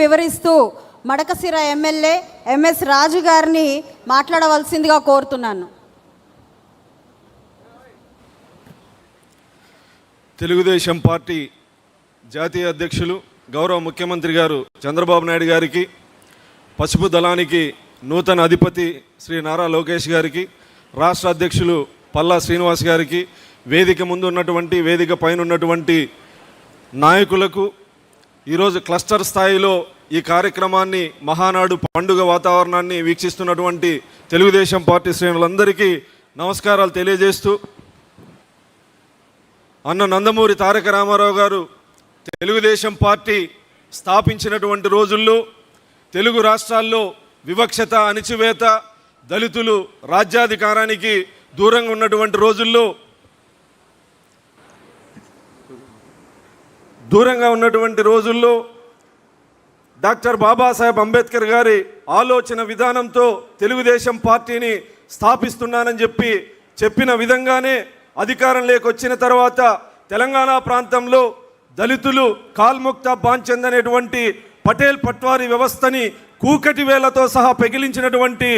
వివరిస్తూ Madakasira MLA MS రాజు గారిని మాట్లాడవలసిందిగా కోరుతున్నాను. తెలుగుదేశం పార్టీ జాతీయ అధ్యక్షులు గౌరవ ముఖ్యమంత్రి గారు చంద్రబాబు నాయుడు గారికి, పసుపు దళానికి నూతన అధిపతి శ్రీ నారా లోకేష్ గారికి, రాష్ట్ర అధ్యక్షులు పల్లా శ్రీనివాస్ గారికి, వేదిక ముందు ఉన్నటువంటి వేదిక పైన ఉన్నటువంటి నాయకులకు, ఈరోజు క్లస్టర్ స్థాయిలో ఈ కార్యక్రమాన్ని మహానాడు పండుగ వాతావరణాన్ని వీక్షిస్తున్నటువంటి తెలుగుదేశం పార్టీ శ్రేణులందరికీ నమస్కారాలు తెలియజేస్తూ, అన్న నందమూరి తారక రామారావు గారు తెలుగుదేశం పార్టీ స్థాపించినటువంటి రోజుల్లో తెలుగు రాష్ట్రాల్లో వివక్షత, అణిచివేత, దళితులు రాజ్యాధికారానికి దూరంగా ఉన్నటువంటి రోజుల్లో డాక్టర్ బాబాసాహెబ్ అంబేద్కర్ గారి ఆలోచన విధానంతో తెలుగుదేశం పార్టీని స్థాపిస్తున్నానని చెప్పిన విధంగానే అధికారం లేకొచ్చిన తర్వాత తెలంగాణ ప్రాంతంలో దళితులు కాల్ముక్త బాంచంద్ అనేటువంటి పటేల్ పట్వారీ వ్యవస్థని కూకటి వేలతో సహా పెగిలించినటువంటి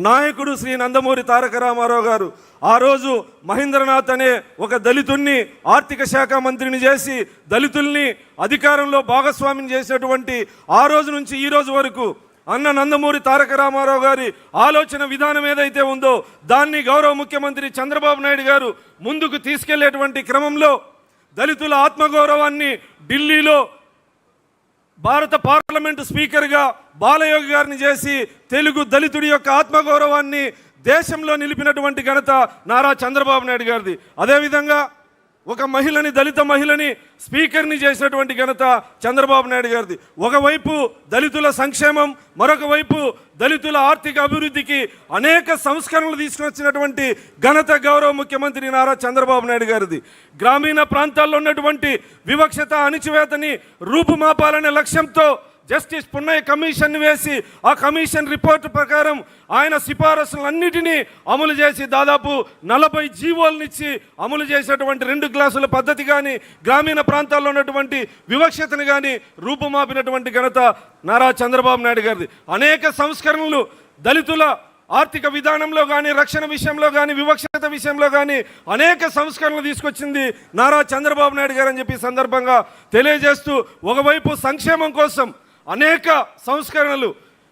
నాయకుడు శ్రీ నందమూరి తారక రామారావు గారు ఆ రోజు మహేంద్రనాథ్ అనే ఒక దళితుణ్ణి ఆర్థిక శాఖ మంత్రిని చేసి దళితుల్ని అధికారంలో భాగస్వామిని చేసినటువంటి ఆ రోజు నుంచి ఈ రోజు వరకు అన్న నందమూరి తారక రామారావు గారి ఆలోచన విధానం ఏదైతే ఉందో దాన్ని గౌరవ ముఖ్యమంత్రి చంద్రబాబు నాయుడు గారు ముందుకు తీసుకెళ్లేటువంటి క్రమంలో దళితుల ఆత్మగౌరవాన్ని ఢిల్లీలో భారత పార్లమెంటు స్పీకర్గా బాలయోగి గారిని చేసి తెలుగు దళితుడి యొక్క ఆత్మగౌరవాన్ని దేశంలో నిలిపినటువంటి ఘనత నారా చంద్రబాబు నాయుడు గారిది. అదేవిధంగా ఒక మహిళని, దళిత మహిళని స్పీకర్ని చేసినటువంటి ఘనత చంద్రబాబు నాయుడు గారిది. ఒకవైపు దళితుల సంక్షేమం, మరొక వైపు దళితుల ఆర్థిక అభివృద్ధికి అనేక సంస్కరణలు తీసుకొచ్చినటువంటి ఘనత గౌరవ ముఖ్యమంత్రి నారా చంద్రబాబు నాయుడు గారిది. గ్రామీణ ప్రాంతాల్లో ఉన్నటువంటి వివక్షత, అణిచివేతని రూపుమాపాలనే లక్ష్యంతో జస్టిస్ పున్నయ్య కమిషన్ వేసి ఆ కమిషన్ రిపోర్టు ప్రకారం ఆయన సిఫారసులన్నిటినీ అమలు చేసి దాదాపు 40 జీవోలనిచ్చి అమలు చేసేటువంటి 2 క్లాసుల పద్ధతి కానీ, గ్రామీణ ప్రాంతాల్లో ఉన్నటువంటి వివక్షతను కానీ రూపుమాపినటువంటి ఘనత నారా చంద్రబాబు నాయుడు గారిది. అనేక సంస్కరణలు దళితుల ఆర్థిక విధానంలో కానీ, రక్షణ విషయంలో కానీ, వివక్షత విషయంలో కానీ అనేక సంస్కరణలు తీసుకొచ్చింది నారా చంద్రబాబు నాయుడు గారు అని చెప్పి సందర్భంగా తెలియజేస్తూ, ఒకవైపు సంక్షేమం కోసం అనేక సంస్కరణలు,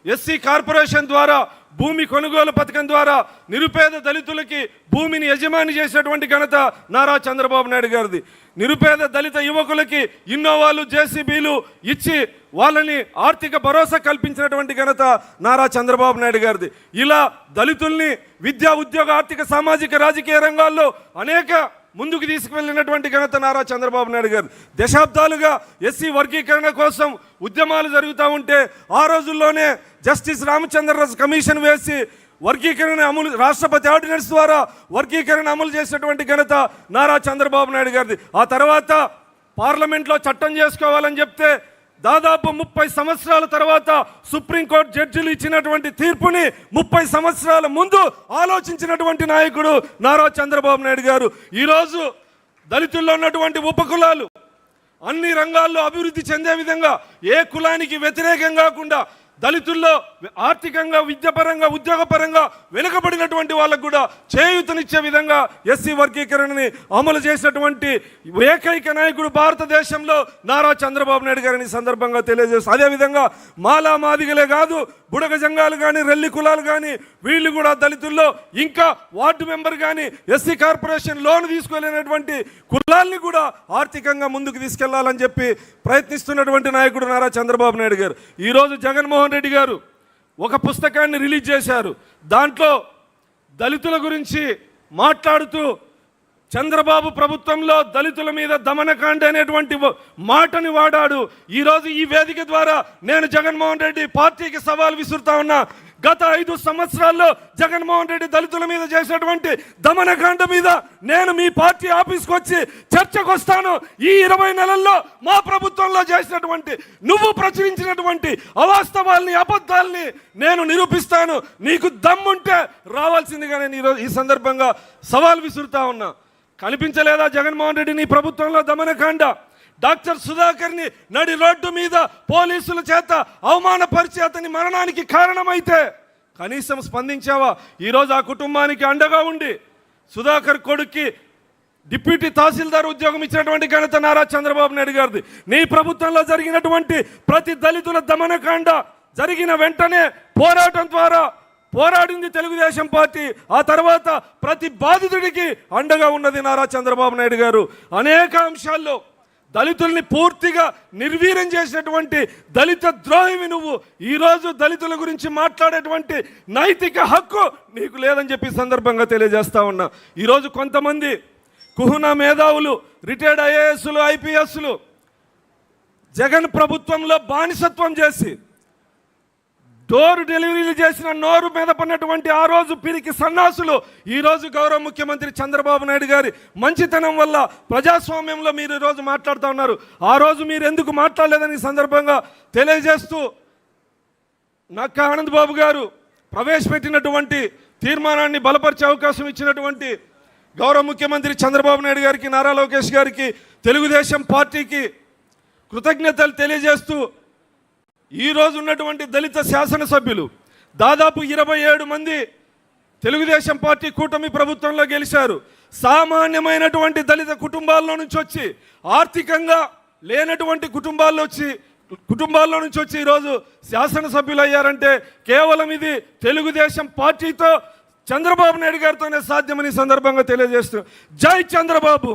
ఎస్సీ కార్పొరేషన్ ద్వారా, భూమి కొనుగోలు పథకం ద్వారా నిరుపేద దళితులకి భూమిని యజమాని చేసినటువంటి ఘనత నారా చంద్రబాబు నాయుడు గారిది. నిరుపేద దళిత యువకులకి ఇన్నోవాలు, జేసీబీలు ఇచ్చి వాళ్ళని ఆర్థిక భరోసా కల్పించినటువంటి ఘనత నారా చంద్రబాబు నాయుడు గారిది. ఇలా దళితుల్ని విద్యా, ఉద్యోగ, ఆర్థిక, సామాజిక, రాజకీయ రంగాల్లో అనేక ముందుకు తీసుకువెళ్ళినటువంటి ఘనత నారా చంద్రబాబు నాయుడు గారు. దశాబ్దాలుగా ఎస్సీ వర్గీకరణ కోసం ఉద్యమాలు జరుగుతూ ఉంటే ఆ రోజుల్లోనే జస్టిస్ రామచంద్రరాజు కమిషన్ వేసి వర్గీకరణ అమలు, రాష్ట్రపతి ఆర్డినెన్స్ ద్వారా వర్గీకరణ అమలు చేసినటువంటి ఘనత నారా చంద్రబాబు నాయుడు గారిది. ఆ తర్వాత పార్లమెంట్లో చట్టం చేసుకోవాలని చెప్తే దాదాపు 30 సంవత్సరాల తర్వాత సుప్రీంకోర్టు జడ్జిలు ఇచ్చినటువంటి తీర్పుని 30 సంవత్సరాల ముందు ఆలోచించినటువంటి నాయకుడు నారా చంద్రబాబు నాయుడు గారు. ఈరోజు దళితుల్లో ఉన్నటువంటి ఉపకులాలు అన్ని రంగాల్లో అభివృద్ధి చెందే విధంగా, ఏ కులానికి వ్యతిరేకం కాకుండా దళితుల్లో ఆర్థికంగా, విద్యాపరంగా, ఉద్యోగపరంగా వెనుకబడినటువంటి వాళ్ళకు కూడా చేయూతనిచ్చే విధంగా ఎస్సీ వర్గీకరణని అమలు చేసినటువంటి ఏకైక నాయకుడు భారతదేశంలో నారా చంద్రబాబు నాయుడు గారిని సందర్భంగా తెలియజేస్తారు. అదేవిధంగా మాలా మాదిగలే కాదు, బుడగ జంగాలు కానీ, రెల్లి కులాలు కానీ వీళ్ళు కూడా దళితుల్లో, ఇంకా వార్డు మెంబర్ కానీ, ఎస్సీ కార్పొరేషన్ లోన్ తీసుకోలేనటువంటి కులాల్ని కూడా ఆర్థికంగా ముందుకు తీసుకెళ్లాలని చెప్పి ప్రయత్నిస్తున్నటువంటి నాయకుడు నారా చంద్రబాబు నాయుడు గారు. ఈరోజు జగన్మోహన్ రెడ్డి గారు ఒక పుస్తకాన్ని రిలీజ్ చేశారు. దాంట్లో దళితుల గురించి మాట్లాడుతూ చంద్రబాబు ప్రభుత్వంలో దళితుల మీద దమనకాండ అనేటువంటి మాటని వాడాడు. ఈరోజు ఈ వేదిక ద్వారా నేను జగన్మోహన్ రెడ్డి పార్టీకి సవాల్ విసురుతా ఉన్నా. గత 5 సంవత్సరాల్లో జగన్మోహన్ రెడ్డి దళితుల మీద చేసినటువంటి దమనకాండ మీద నేను మీ పార్టీ ఆఫీస్కి వచ్చి చర్చకు వస్తాను. ఈ 20 నెలల్లో మా ప్రభుత్వంలో చేసినటువంటి, నువ్వు ప్రచురించినటువంటి అవాస్తవాల్ని, అబద్ధాల్ని నేను నిరూపిస్తాను. నీకు దమ్ముంటే రావాల్సిందిగా నేను ఈరోజు ఈ సందర్భంగా సవాల్ విసురుతా ఉన్నా. కనిపించలేదా జగన్మోహన్ రెడ్డి నీ ప్రభుత్వంలో దమనకాండ? డాక్టర్ సుధాకర్ని నడి రోడ్డు మీద పోలీసుల చేత అవమానపరిచి అతని మరణానికి కారణమైతే కనీసం స్పందించావా? ఈరోజు ఆ కుటుంబానికి అండగా ఉండి సుధాకర్ కొడుక్కి డిప్యూటీ తహసీల్దార్ ఉద్యోగం ఇచ్చినటువంటి ఘనత నారా చంద్రబాబు నాయుడు గారిది. నీ ప్రభుత్వంలో జరిగినటువంటి ప్రతి దళితుల దమనకాండ జరిగిన వెంటనే పోరాటం ద్వారా పోరాడింది తెలుగుదేశం పార్టీ. ఆ తర్వాత ప్రతి బాధితుడికి అండగా ఉన్నది నారా చంద్రబాబు నాయుడు గారు. అనేక అంశాల్లో దళితుల్ని పూర్తిగా నిర్వీర్యం చేసినటువంటి దళిత ద్రోహివి నువ్వు. ఈరోజు దళితుల గురించి మాట్లాడేటువంటి నైతిక హక్కు నీకు లేదని చెప్పి సందర్భంగా తెలియజేస్తా ఉన్నా. ఈరోజు కొంతమంది కుహునా మేధావులు, రిటైర్డ్ ఐఏఎస్లు, ఐపీఎస్లు జగన్ ప్రభుత్వంలో బానిసత్వం చేసి డోర్ డెలివరీలు చేసిన నోరు మీద పడినటువంటి ఆ రోజు పిరికి సన్నాసులు ఈరోజు గౌరవ ముఖ్యమంత్రి చంద్రబాబు నాయుడు గారి మంచితనం వల్ల ప్రజాస్వామ్యంలో మీరు ఈరోజు మాట్లాడుతూ ఉన్నారు. ఆ రోజు మీరు ఎందుకు మాట్లాడలేదని సందర్భంగా తెలియజేస్తూ నక్కా ఆనంద్ బాబు గారు ప్రవేశపెట్టినటువంటి తీర్మానాన్ని బలపరిచే అవకాశం ఇచ్చినటువంటి గౌరవ ముఖ్యమంత్రి చంద్రబాబు నాయుడు గారికి, నారా లోకేష్ గారికి, తెలుగుదేశం పార్టీకి కృతజ్ఞతలు తెలియజేస్తూ ఈరోజు ఉన్నటువంటి దళిత శాసనసభ్యులు దాదాపు 27 మంది తెలుగుదేశం పార్టీ కూటమి ప్రభుత్వంలో గెలిచారు. సామాన్యమైనటువంటి దళిత కుటుంబాల్లో నుంచి వచ్చి, ఆర్థికంగా లేనటువంటి కుటుంబాల్లో నుంచి వచ్చి ఈరోజు శాసనసభ్యులు అయ్యారంటే కేవలం ఇది తెలుగుదేశం పార్టీతో చంద్రబాబు నాయుడు గారితోనే సాధ్యమని సందర్భంగా తెలియజేస్తూ జై చంద్రబాబు,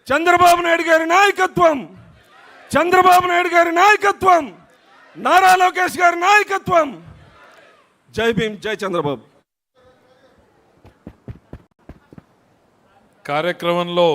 చంద్రబాబు నాయుడు గారి నాయకత్వం, చంద్రబాబు నాయుడు గారి నాయకత్వం, నారా లోకేష్ గారి నాయకత్వం. జై భీమ్, జై చంద్రబాబు. కార్యక్రమంలో